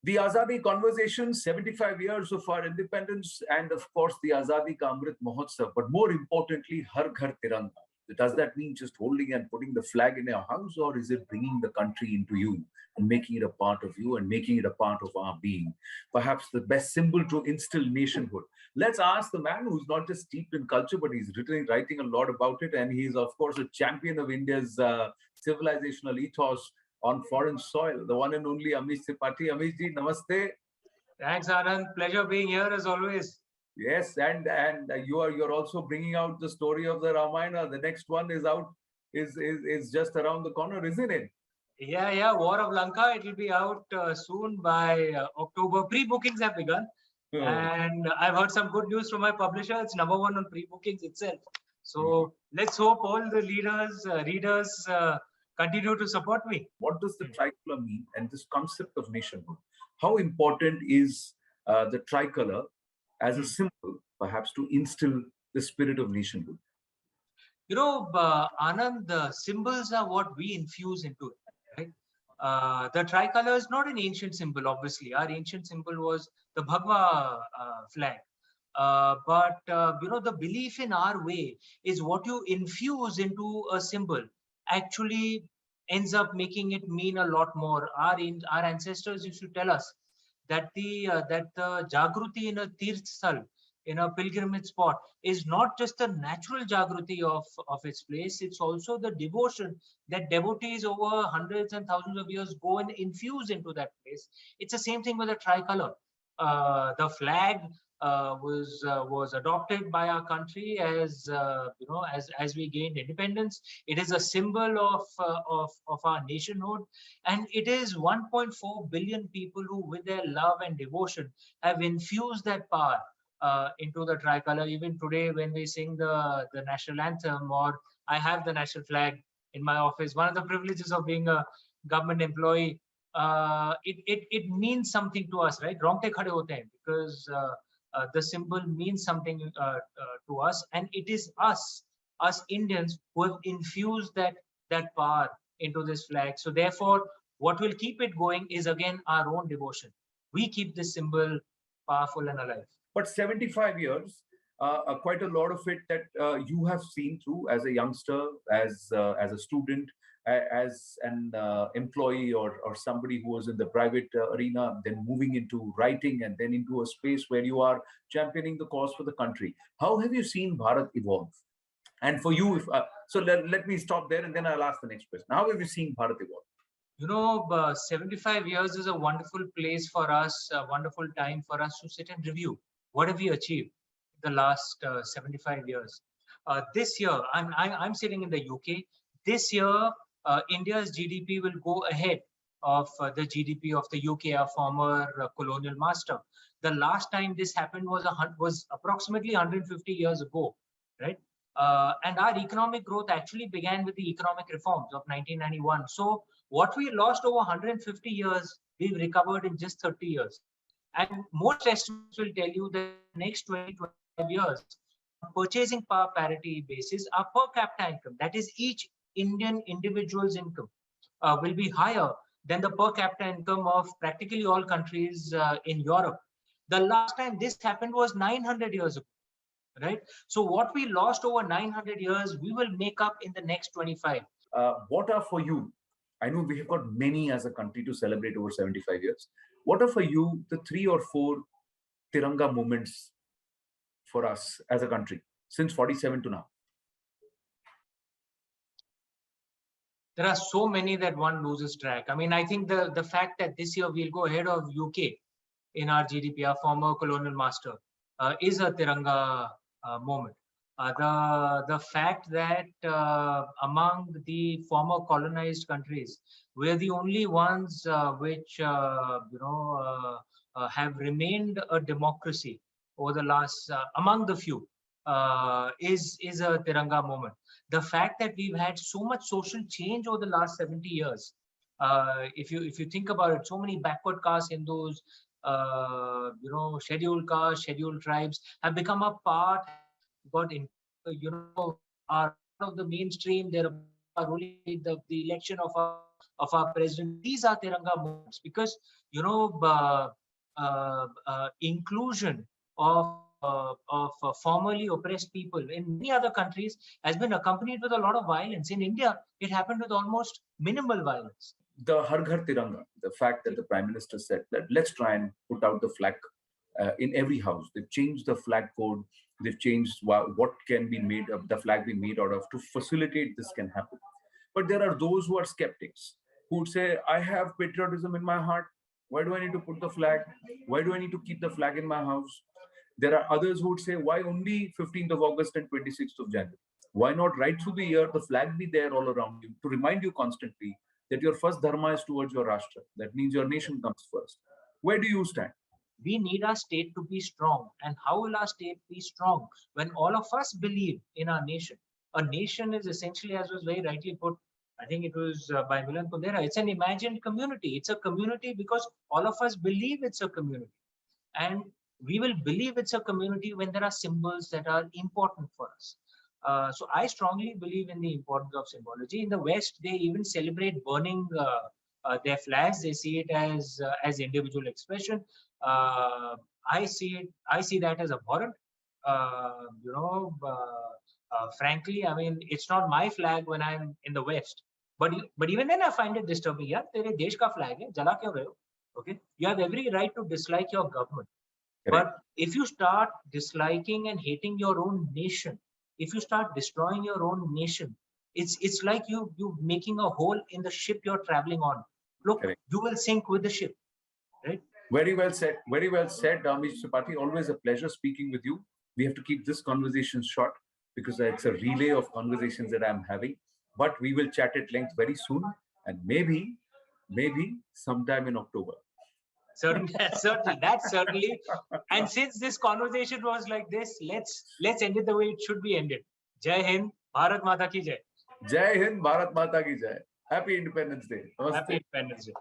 The Azadi conversation, 75 years of our independence, and of course the Azadi ka Amrit Mahotsav. But more importantly, Har Ghar Tiranga. Does that mean just holding and putting the flag in your house, or is it bringing the country into you and making it a part of you and making it a part of our being? Perhaps the best symbol to instill nationhood. Let's ask the man who's not just steeped in culture, but he's writing a lot about it. And he's, of course, a champion of India's civilizational ethos on foreign soil, the one and only Amish Tripathi. Amish ji, namaste. Thanks, Anand. Pleasure being here as always. Yes, and you're also bringing out the story of the Ramayana. The next one is out, is just around the corner, isn't it? Yeah. War of Lanka. It will be out soon by October. Pre-bookings have begun, and I've heard some good news from my publisher. It's #1 on pre-bookings itself. So let's hope all the readers continue to support me. What does the tricolour mean, and this concept of nationhood? How important is the tricolour as a symbol, perhaps, to instill the spirit of nationhood? You know, Anand, the symbols are what we infuse into it, right? The tricolour is not an ancient symbol, obviously. Our ancient symbol was the Bhagwa flag. But the belief in our way is what you infuse into a symbol actually ends up making it mean a lot more. Our ancestors used to tell us that the Jagruti in a Tirthsthal, in a pilgrimage spot, is not just the natural Jagruti of its place, it's also the devotion that devotees over hundreds and thousands of years go and infuse into that place. It's the same thing with the tricolour. The flag was adopted by our country as we gained independence. It is a symbol of our nationhood, and it is 1.4 billion people who, with their love and devotion, have infused that power into the tricolour. Even today, when we sing the national anthem, or I have the national flag in my office, one of the privileges of being a government employee, it means something to us, right? Rongte khade hote hain, because the symbol means something to us, and it is us Indians who have infused that power into this flag. So therefore, what will keep it going is again our own devotion. We keep this symbol powerful and alive. But 75 years, quite a lot of it that you have seen through as a youngster, as a student, as an employee, or somebody who was in the private arena, then moving into writing, and then into a space where you are championing the cause for the country. How have you seen Bharat evolve? And for you, let me stop there, and then I'll ask the next question. How have you seen Bharat evolve? You know, 75 years is a wonderful place for us, a wonderful time for us to sit and review. What have we achieved the last 75 years? This year, I'm sitting in the UK. This year, India's GDP will go ahead of the GDP of the UK, our former colonial master. The last time this happened was approximately 150 years ago, right? And our economic growth actually began with the economic reforms of 1991. So what we lost over 150 years, we've recovered in just 30 years. And most estimates will tell you that next 20-25 years, on purchasing power parity basis, our per capita income, that is each Indian individual's income, will be higher than the per capita income of practically all countries in Europe. The last time this happened was 900 years ago, right? So what we lost over 900 years, we will make up in the next 25. What are for you? I know we have got many as a country to celebrate over 75 years. What are for you the 3 or 4 Tiranga moments for us as a country since 47 to now? There are so many that one loses track. I mean, I think the fact that this year we'll go ahead of UK in our GDP, our former colonial master, is a Tiranga moment. The fact that among the former colonized countries, we're the only ones which have remained a democracy over the last, among the few, is a Tiranga moment. The fact that we've had so much social change over the last 70 years, if you think about it, so many backward caste Hindus, scheduled castes, scheduled tribes have become a part, got in, are part of the mainstream. They're ruling the election of our of our president. These are Tiranga moments because, inclusion of formerly oppressed people in many other countries has been accompanied with a lot of violence. In India, it happened with almost minimal violence. The Har Ghar Tiranga, the fact that the Prime Minister said that let's try and put out the flag in every house. They've changed the flag code. They've changed what can be made of the flag be made out of to facilitate this can happen. But there are those who are skeptics who would say, I have patriotism in my heart. Why do I need to put the flag? Why do I need to keep the flag in my house? There are others who would say, why only 15th of August and 26th of January? Why not right through the year, the flag be there all around you to remind you constantly that your first dharma is towards your Rashtra. That means your nation comes first. Where do you stand? We need our state to be strong. And how will our state be strong? When all of us believe in our nation. A nation is essentially, as was very rightly put, I think it was by Milan Kundera, it's an imagined community. It's a community because all of us believe it's a community. And we will believe it's a community when there are symbols that are important for us. So I strongly believe in the importance of symbology. In the West, they even celebrate burning their flags. They see it as individual expression. I see that as abhorrent. Frankly, I mean, it's not my flag when I'm in the West. But even then, I find it disturbing. Yeah, तेरे देश का flag है, जला क्यों रहे हो? Okay, you have every right to dislike your government. Correct. But if you start disliking and hating your own nation, if you start destroying your own nation, it's like you making a hole in the ship you're traveling on. Look, Correct. You will sink with the ship, right? Very well said. Very well said, Amish Tripathi. Always a pleasure speaking with you. We have to keep this conversation short because it's a relay of conversations that I'm having. But we will chat at length very soon, and maybe sometime in October. Certainly, that's certainly. And since this conversation was like this, let's end it the way it should be ended. Jai Hind, Bharat Mata ki Jai. Jai Hind, Bharat Mata ki Jai. Happy Independence Day. Namaste. Happy Independence Day.